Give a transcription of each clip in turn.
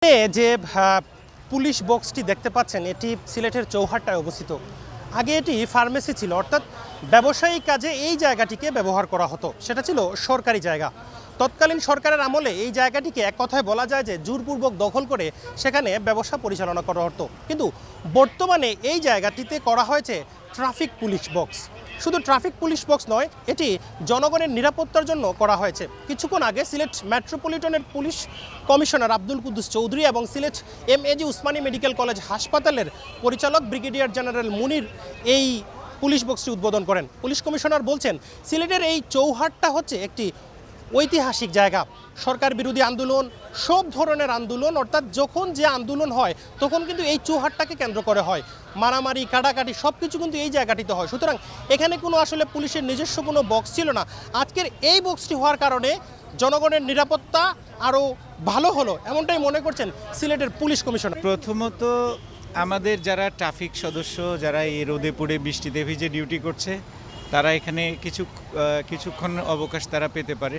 যে পুলিশ বক্সটি দেখতে পাচ্ছেন এটি সিলেটের চৌহাট্টায় অবস্থিত। আগে এটি ফার্মেসি ছিল, অর্থাৎ ব্যবসায়িক কাজে এই জায়গাটিকে ব্যবহার করা হতো। সেটা ছিল সরকারি জায়গা। তৎকালীন সরকারের আমলে এই জায়গাটিকে এক কথায় বলা যায় যে জোরপূর্বক দখল করে সেখানে ব্যবসা পরিচালনা করা হতো। কিন্তু বর্তমানে এই জায়গাটিতে করা হয়েছে ট্রাফিক পুলিশ বক্স। শুধু ট্রাফিক পুলিশ বক্স নয়, এটি জনগণের নিরাপত্তার জন্য করা হয়েছে। কিছুক্ষণ আগে সিলেট মেট্রোপলিটনের পুলিশ কমিশনার আব্দুল কুদ্দুস চৌধুরী এবং Sylhet MAG Usmani medical college হাসপাতালের পরিচালক ব্রিগেডিয়ার জেনারেল মুনির এই পুলিশ বক্সটি উদ্বোধন করেন। পুলিশ কমিশনার বলছেন, সিলেটের এই চৌহাট্টা হচ্ছে একটি ঐতিহাসিক জায়গা। সরকার বিরোধী আন্দোলন, সব ধরনের আন্দোলন, অর্থাৎ যখন যে আন্দোলন হয় তখন কিন্তু এই চৌহাট্টাকে কেন্দ্র করে হয়। মারামারি, কাটাকাটি সব কিছু কিন্তু এই জায়গাটিতে হয়। সুতরাং এখানে কোনো আসলে পুলিশের নিজস্ব কোনো বক্স ছিল না। আজকের এই বক্সটি হওয়ার কারণে জনগণের নিরাপত্তা আরও ভালো হলো, এমনটাই মনে করছেন সিলেটের পুলিশ কমিশনার। প্রথমত আমাদের যারা ট্রাফিক সদস্য, যারা এই রোদে পুড়ে বৃষ্টিতে ভিজে ডিউটি করছে, তারা এখানে কিছুক্ষণ অবকাশ তারা পেতে পারে।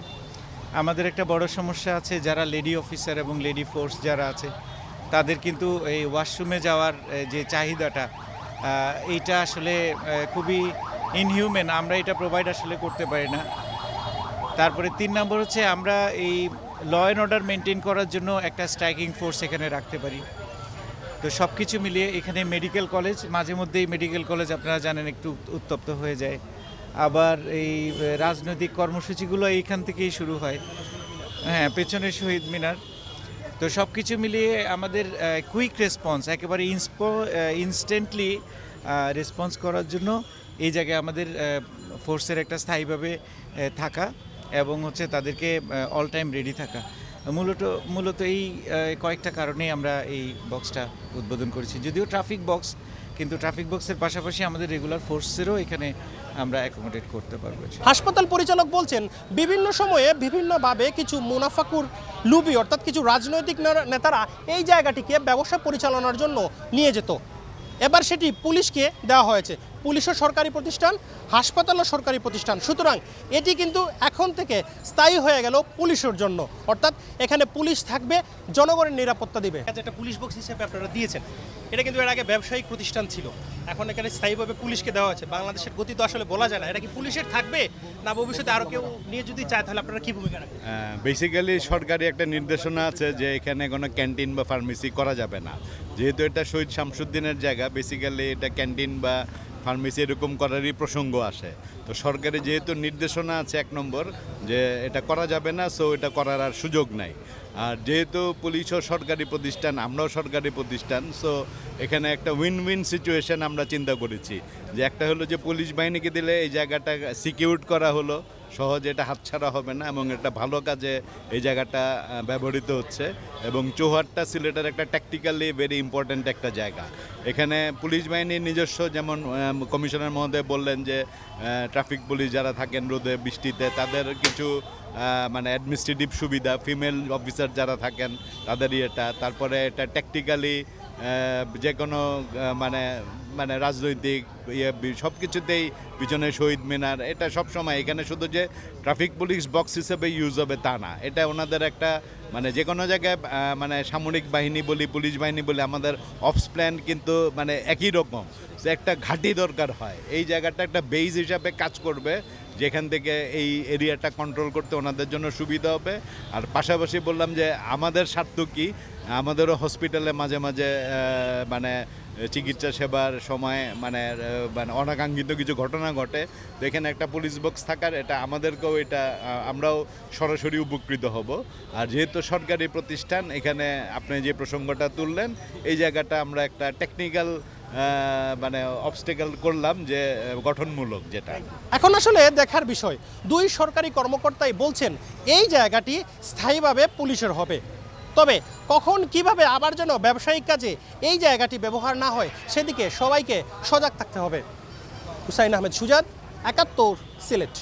আমাদের একটা বড় সমস্যা আছে, যারা লেডি অফিসার এবং লেডি ফোর্স যারা আছে তাদের কিন্তু এই ওয়াশরুমে যাওয়ার যে চাহিদাটা, এইটা আসলে খুবই ইনহিউম্যান। আমরা এটা প্রোভাইড আসলে করতে পারি না। তারপরে 3 নম্বর হচ্ছে, আমরা এই ল অ্যান্ড অর্ডার মেনটেন করার জন্য একটা স্ট্রাইকিং ফোর্স এখানে রাখতে পারি। তো সব কিছু মিলিয়ে এখানে মেডিকেল কলেজ, মাঝে মধ্যেই মেডিকেল কলেজ আপনারা জানেন একটু উত্তপ্ত হয়ে যায়। আবার এই রাজনৈতিক কর্মসূচিগুলো এইখান থেকেই শুরু হয়, হ্যাঁ, পেছনে শহীদ মিনার। তো সব কিছু মিলিয়ে আমাদের কুইক রেসপন্স, একেবারে ইনস্ট্যান্টলি রেসপন্স করার জন্য এই জায়গায় আমাদের ফোর্সের একটা স্থায়ীভাবে থাকা এবং হচ্ছে তাদেরকে অল টাইম রেডি থাকা। মূলত এই কয়েকটা কারণেই আমরা এই বক্সটা উদ্বোধন করেছি। যদিও ট্রাফিক বক্স, কিন্তু ট্রাফিক বক্সের পাশাপাশি আমাদের রেগুলার ফোর্সেরও এখানে আমরা অ্যাকোমোডেট করতে পারবো। হাসপাতাল পরিচালক বলছেন, বিভিন্ন সময়ে বিভিন্নভাবে কিছু মুনাফাকুর লুবি, অর্থাৎ কিছু রাজনৈতিক নেতারা এই জায়গাটিকে ব্যবসা পরিচালনার জন্য নিয়ে যেত। এবার সেটি পুলিশকে দেওয়া হয়েছে। পুলিশও সরকারি প্রতিষ্ঠান, হাসপাতালও সরকারি প্রতিষ্ঠান। সুতরাং এটি কিন্তু এখন থেকে স্থায়ী হয়ে গেল পুলিশের জন্য, অর্থাৎ এখানে পুলিশ থাকবে, জনগণের নিরাপত্তা দিবে। যেটা পুলিশ বক্স হিসেবে আপনারা দিয়েছেন, এটা কিন্তু এর আগে ব্যবসায়িক প্রতিষ্ঠান ছিল, এখন এখানে স্থায়ীভাবে পুলিশকে দেওয়া হয়েছে। বাংলাদেশের গতি তো আসলে বলা যায় না, এটা কি পুলিশের থাকবে না ভবিষ্যতে আরও কেউ নিয়ে যদি চায়, তাহলে আপনারা কী ভূমিকা রাখবেন? বেসিক্যালি সরকারি একটা নির্দেশনা আছে যে এখানে কোনো ক্যান্টিন বা ফার্মেসি করা যাবে না। যেহেতু এটা শহীদ শামসুদ্দিনের জায়গা, বেসিক্যালি এটা ক্যান্টিন বা ফার্মেসি এরকম করারই প্রসঙ্গ আসে। তো সরকারি যেহেতু নির্দেশনা আছে 1 নম্বর যে এটা করা যাবে না, সো এটা করার আর সুযোগ নাই। আর যেহেতু পুলিশও সরকারি প্রতিষ্ঠান, আমরাও সরকারি প্রতিষ্ঠান, সো এখানে একটা উইন উইন সিচুয়েশন আমরা চিন্তা করেছি। যে একটা হলো যে পুলিশ বাহিনীকে দিলে এই জায়গাটা সিকিউর করা হলো, সহজে এটা হাতছাড়া হবে না এবং একটা ভালো কাজে এই জায়গাটা ব্যবহৃত হচ্ছে। এবং চৌহাট্টা সিলেটের একটা ট্যাকটিক্যালি ভেরি ইম্পর্ট্যান্ট একটা জায়গা। এখানে পুলিশ বাহিনীর নিজস্ব, যেমন কমিশনার মহোদয় বললেন যে ট্রাফিক পুলিশ যারা থাকেন রোদে বৃষ্টিতে, তাদের কিছু মানে অ্যাডমিনিস্ট্রেটিভ সুবিধা, ফিমেল অফিসার যারা থাকেন তাদেরই এটা। তারপরে এটা ট্যাকটিক্যালি যে কোনো মানে রাজনৈতিক সব কিছুতেই পিছনে শহীদ মিনার, এটা সবসময় এখানে শুধু যে ট্রাফিক পুলিশ বক্স হিসেবে ইউজ হবে তা না, এটা ওনাদের একটা মানে যে কোনো জায়গায় মানে সামরিক বাহিনী বলি, পুলিশ বাহিনী বলি, আমাদের অপস প্ল্যান কিন্তু মানে একই রকম, যে একটা ঘাঁটি দরকার হয়। এই জায়গাটা একটা বেইজ হিসাবে কাজ করবে, যেখান থেকে এই এরিয়াটা কন্ট্রোল করতে ওনাদের জন্য সুবিধা হবে। আর পাশাপাশি বললাম যে আমাদের স্বার্থ কী, আমাদেরও হসপিটালে মাঝে মাঝে মানে চিকিৎসা সেবার সময় মানে অনাকাঙ্ক্ষিত কিছু ঘটনা ঘটে। তো এখানে একটা পুলিশ বক্স থাকার এটা আমাদেরকেও, এটা আমরাও সরাসরি উপকৃত হব। আর যেহেতু সরকারি প্রতিষ্ঠান, এখানে আপনি যে প্রসঙ্গটা তুললেন, এই জায়গাটা আমরা একটা টেকনিক্যাল মানে অবস্টেকল করলাম, যে গঠনমূলক যেটা। এখন আসলে দেখার বিষয়, 2 সরকারি কর্মকর্তাই বলছেন এই জায়গাটি স্থায়ীভাবে পুলিশের হবে। তবে কখন কিভাবে আবার যেন ব্যবসায়িক কাজে এই জায়গাটি ব্যবহার না হয়, সেদিকে সবাইকে সজাগ থাকতে হবে। হুসাইন আহমেদ সুজাত, 71 সিলেট।